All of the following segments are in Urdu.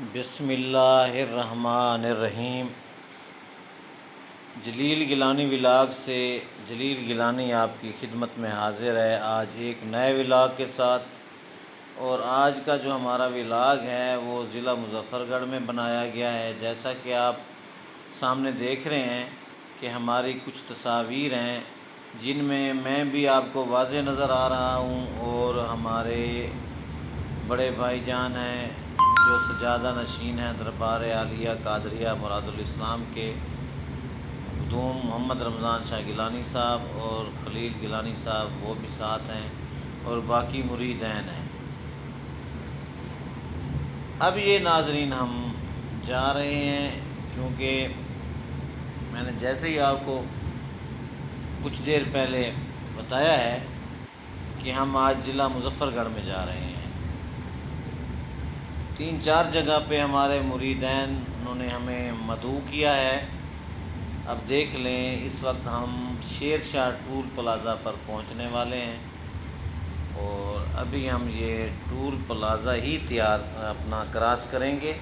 بسم اللہ الرحمن الرحیم۔ جلیل گیلانی ولاگ سے جلیل گیلانی آپ کی خدمت میں حاضر ہے آج ایک نئے ولاگ کے ساتھ۔ اور آج کا جو ہمارا ولاگ ہے وہ ضلع مظفر گڑھ میں بنایا گیا ہے۔ جیسا کہ آپ سامنے دیکھ رہے ہیں کہ ہماری کچھ تصاویر ہیں جن میں بھی آپ کو واضح نظر آ رہا ہوں، اور ہمارے بڑے بھائی جان ہیں جو سجادہ نشین ہیں دربار عالیہ قادریہ مراد الاسلام کے، مخدوم محمد رمضان شاہ گیلانی صاحب اور خلیل گیلانی صاحب، وہ بھی ساتھ ہیں اور باقی مریدین ہیں۔ اب یہ ناظرین ہم جا رہے ہیں، کیونکہ میں نے جیسے ہی آپ کو کچھ دیر پہلے بتایا ہے کہ ہم آج ضلع مظفر گڑھ میں جا رہے ہیں۔ 3-4 جگہ پہ ہمارے مریدین انہوں نے ہمیں مدعو کیا ہے۔ اب دیکھ لیں، اس وقت ہم شیر شاہ ٹول پلازہ پر پہنچنے والے ہیں، اور ابھی ہم یہ ٹول پلازہ ہی اپنا کراس کریں گے۔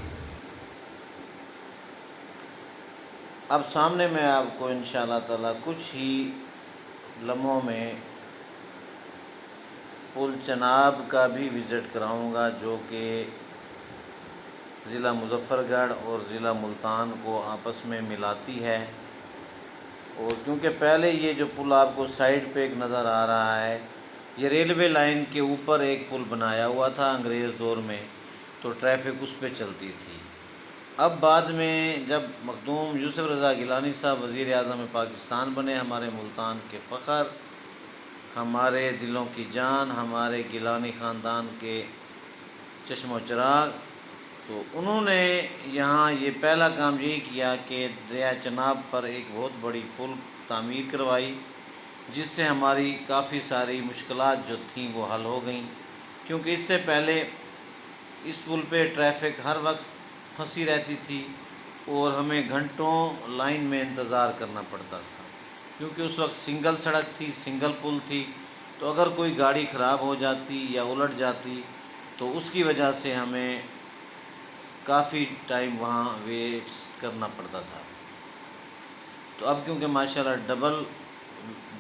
اب سامنے میں آپ کو انشاءاللہ تعالی کچھ ہی لمحوں میں پل چناب کا بھی وزٹ کراؤں گا، جو کہ ضلع مظفر گڑھ اور ضلع ملتان کو آپس میں ملاتی ہے۔ اور کیونکہ پہلے یہ جو پل آپ کو سائیڈ پہ ایک نظر آ رہا ہے، یہ ریلوے لائن کے اوپر ایک پل بنایا ہوا تھا انگریز دور میں، تو ٹریفک اس پہ چلتی تھی۔ اب بعد میں جب مخدوم یوسف رضا گیلانی صاحب وزیر اعظم پاکستان بنے، ہمارے ملتان کے فخر، ہمارے دلوں کی جان، ہمارے گیلانی خاندان کے چشم و چراغ، تو انہوں نے یہاں یہ پہلا کام یہی کیا کہ دریا چناب پر ایک بہت بڑی پل تعمیر کروائی، جس سے ہماری کافی ساری مشکلات جو تھیں وہ حل ہو گئیں۔ کیونکہ اس سے پہلے اس پل پہ ٹریفک ہر وقت پھنسی رہتی تھی اور ہمیں گھنٹوں لائن میں انتظار کرنا پڑتا تھا، کیونکہ اس وقت سنگل سڑک تھی، سنگل پل تھی، تو اگر کوئی گاڑی خراب ہو جاتی یا الٹ جاتی تو اس کی وجہ سے ہمیں کافی ٹائم وہاں ویٹ کرنا پڑتا تھا۔ تو اب کیونکہ ماشاءاللہ ڈبل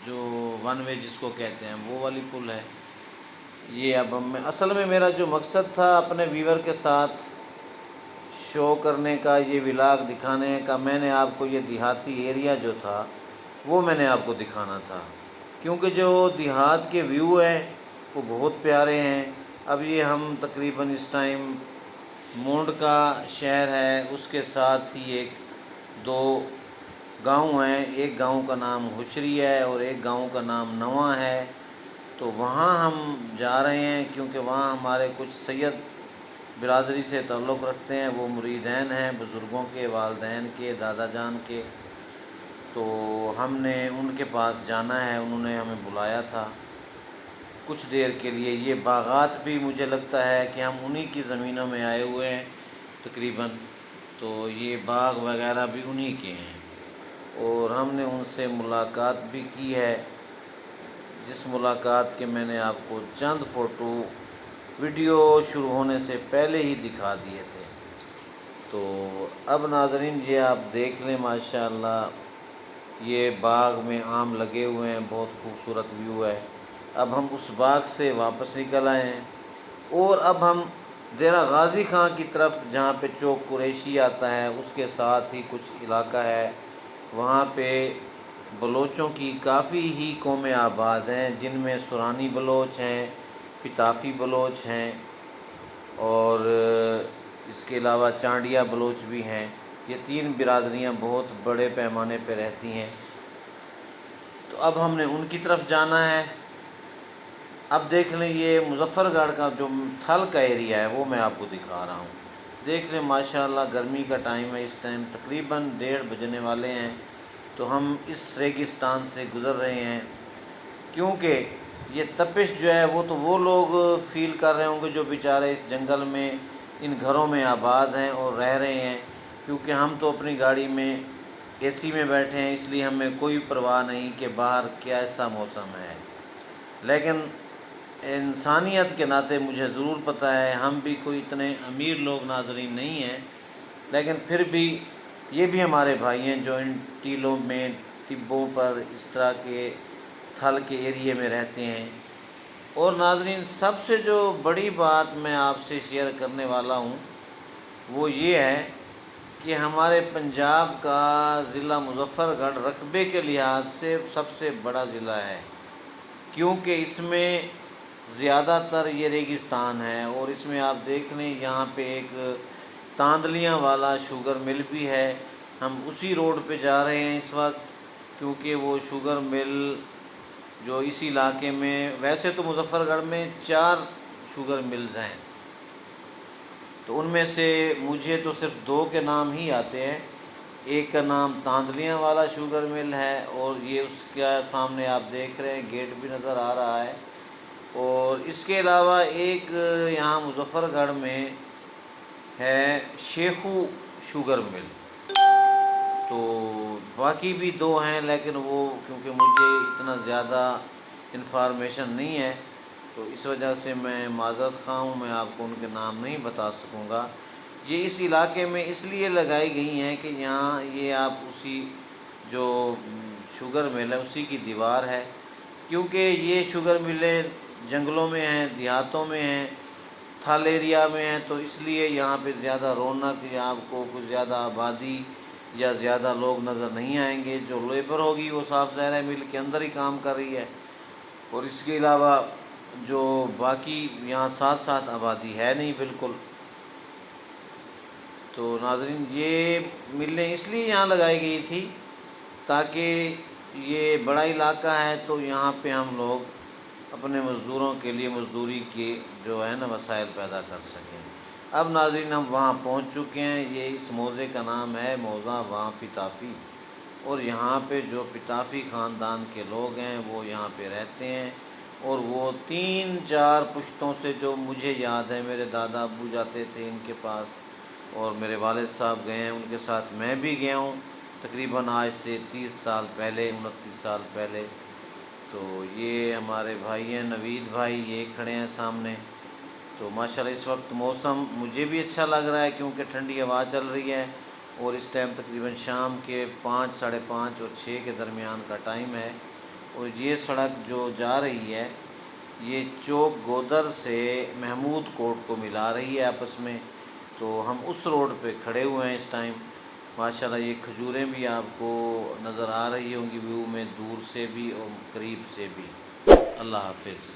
جو ون وے جس کو کہتے ہیں وہ والی پل ہے، یہ اب اصل میں میرا جو مقصد تھا اپنے ویور کے ساتھ شو کرنے کا، یہ ولاگ دکھانے کا، میں نے آپ کو یہ دیہاتی ایریا جو تھا وہ میں نے آپ کو دکھانا تھا، کیونکہ جو دیہات کے ویو ہیں وہ بہت پیارے ہیں۔ اب یہ ہم تقریباً اس ٹائم مونڈ کا شہر ہے، اس کے ساتھ ہی 2 گاؤں ہیں، ایک گاؤں کا نام حشری ہے اور ایک گاؤں کا نام نواں ہے، تو وہاں ہم جا رہے ہیں، کیونکہ وہاں ہمارے کچھ سید برادری سے تعلق رکھتے ہیں، وہ مریدین ہیں بزرگوں کے، والدین کے، دادا جان کے، تو ہم نے ان کے پاس جانا ہے، انہوں نے ہمیں بلایا تھا کچھ دیر کے لیے۔ یہ باغات بھی مجھے لگتا ہے کہ ہم انہی کی زمینوں میں آئے ہوئے ہیں تقریباً، تو یہ باغ وغیرہ بھی انہی کے ہیں، اور ہم نے ان سے ملاقات بھی کی ہے، جس ملاقات کے میں نے آپ کو چند فوٹو ویڈیو شروع ہونے سے پہلے ہی دکھا دیے تھے۔ تو اب ناظرین یہ آپ دیکھ لیں، ماشاءاللہ یہ باغ میں آم لگے ہوئے ہیں، بہت خوبصورت ویو ہے۔ اب ہم اس باغ سے واپس نکل آئے ہیں، اور اب ہم ڈیرہ غازی خان کی طرف، جہاں پہ چوک قریشی آتا ہے، اس کے ساتھ ہی کچھ علاقہ ہے، وہاں پہ بلوچوں کی کافی ہی قومیں آباد ہیں، جن میں سورانی بلوچ ہیں، پتافی بلوچ ہیں، اور اس کے علاوہ چانڈیا بلوچ بھی ہیں۔ یہ 3 برادریاں بہت بڑے پیمانے پہ رہتی ہیں، تو اب ہم نے ان کی طرف جانا ہے۔ اب دیکھ لیں، یہ مظفر گڑھ کا جو تھل کا ایریا ہے وہ میں آپ کو دکھا رہا ہوں۔ دیکھ لیں ماشاءاللہ گرمی کا ٹائم ہے، اس ٹائم تقریباً 1:30 بجنے والے ہیں، تو ہم اس ریگستان سے گزر رہے ہیں، کیونکہ یہ تپش جو ہے وہ تو وہ لوگ فیل کر رہے ہوں گے جو بیچارے اس جنگل میں ان گھروں میں آباد ہیں اور رہ رہے ہیں، کیونکہ ہم تو اپنی گاڑی میں اے سی میں بیٹھے ہیں، اس لیے ہمیں کوئی پرواہ نہیں کہ باہر کیسا موسم ہے۔ لیکن انسانیت کے ناطے مجھے ضرور پتہ ہے ہم بھی کوئی اتنے امیر لوگ ناظرین نہیں ہیں، لیکن پھر بھی یہ بھی ہمارے بھائی ہیں جو ان ٹیلوں میں، ٹبوں پر، اس طرح کے تھل کے ایریے میں رہتے ہیں۔ اور ناظرین، سب سے جو بڑی بات میں آپ سے شیئر کرنے والا ہوں وہ یہ ہے کہ ہمارے پنجاب کا ضلع مظفر گڑھ رقبے کے لحاظ سے سب سے بڑا ضلع ہے، کیونکہ اس میں زیادہ تر یہ ریگستان ہے، اور اس میں آپ دیکھ لیں یہاں پہ ایک تاندلیاں والا شوگر مل بھی ہے۔ ہم اسی روڈ پہ جا رہے ہیں اس وقت، کیونکہ وہ شوگر مل جو اسی علاقے میں، ویسے تو مظفر گڑھ میں 4 شوگر ملز ہیں، تو ان میں سے مجھے تو صرف 2 کے نام ہی آتے ہیں۔ ایک کا نام تاندلیاں والا شوگر مل ہے، اور یہ اس کا سامنے آپ دیکھ رہے ہیں، گیٹ بھی نظر آ رہا ہے۔ اور اس کے علاوہ ایک یہاں مظفر گڑھ میں ہے شیخو شوگر مل، تو باقی بھی 2 ہیں، لیکن وہ کیونکہ مجھے اتنا زیادہ انفارمیشن نہیں ہے تو اس وجہ سے میں معذرت خواہ ہوں، میں آپ کو ان کے نام نہیں بتا سکوں گا۔ یہ اس علاقے میں اس لیے لگائی گئی ہیں کہ یہاں یہ آپ اسی جو شوگر مل ہے اسی کی دیوار ہے، کیونکہ یہ شوگر ملیں جنگلوں میں ہیں، دیہاتوں میں ہیں، تھل ایریا میں ہیں، تو اس لیے یہاں پہ زیادہ رونق یا آپ کو کچھ زیادہ آبادی یا زیادہ لوگ نظر نہیں آئیں گے۔ جو لیبر ہوگی وہ صاف ظاہر ہے مل کے اندر ہی کام کر رہی ہے، اور اس کے علاوہ جو باقی یہاں ساتھ ساتھ آبادی ہے نہیں بالکل۔ تو ناظرین، یہ ملیں اس لیے یہاں لگائی گئی تھی تاکہ یہ بڑا علاقہ ہے تو یہاں پہ ہم لوگ اپنے مزدوروں کے لیے مزدوری کے جو ہے نا وسائل پیدا کر سکیں۔ اب ناظرین ہم وہاں پہنچ چکے ہیں، یہ اس موضع کا نام ہے موضع وہاں پتافی، اور یہاں پہ جو پتافی خاندان کے لوگ ہیں وہ یہاں پہ رہتے ہیں، اور وہ 3-4 پشتوں سے جو مجھے یاد ہے، میرے دادا ابو جاتے تھے ان کے پاس، اور میرے والد صاحب گئے ہیں ان کے ساتھ، میں بھی گیا ہوں تقریباً آج سے 30 سال پہلے، 29 سال پہلے۔ تو یہ ہمارے بھائی ہیں، نوید بھائی یہ کھڑے ہیں سامنے۔ تو ماشاءاللہ اس وقت موسم مجھے بھی اچھا لگ رہا ہے کیونکہ ٹھنڈی ہوا چل رہی ہے، اور اس ٹائم تقریباً شام کے 5، 5:30 اور 6 کے درمیان کا ٹائم ہے۔ اور یہ سڑک جو جا رہی ہے یہ چوک گودر سے محمود کوٹ کو ملا رہی ہے آپس میں، تو ہم اس روڈ پہ کھڑے ہوئے ہیں اس ٹائم۔ ماشاءاللہ یہ کھجوریں بھی آپ کو نظر آ رہی ہوں گی ویو میں، دور سے بھی اور قریب سے بھی۔ اللہ حافظ۔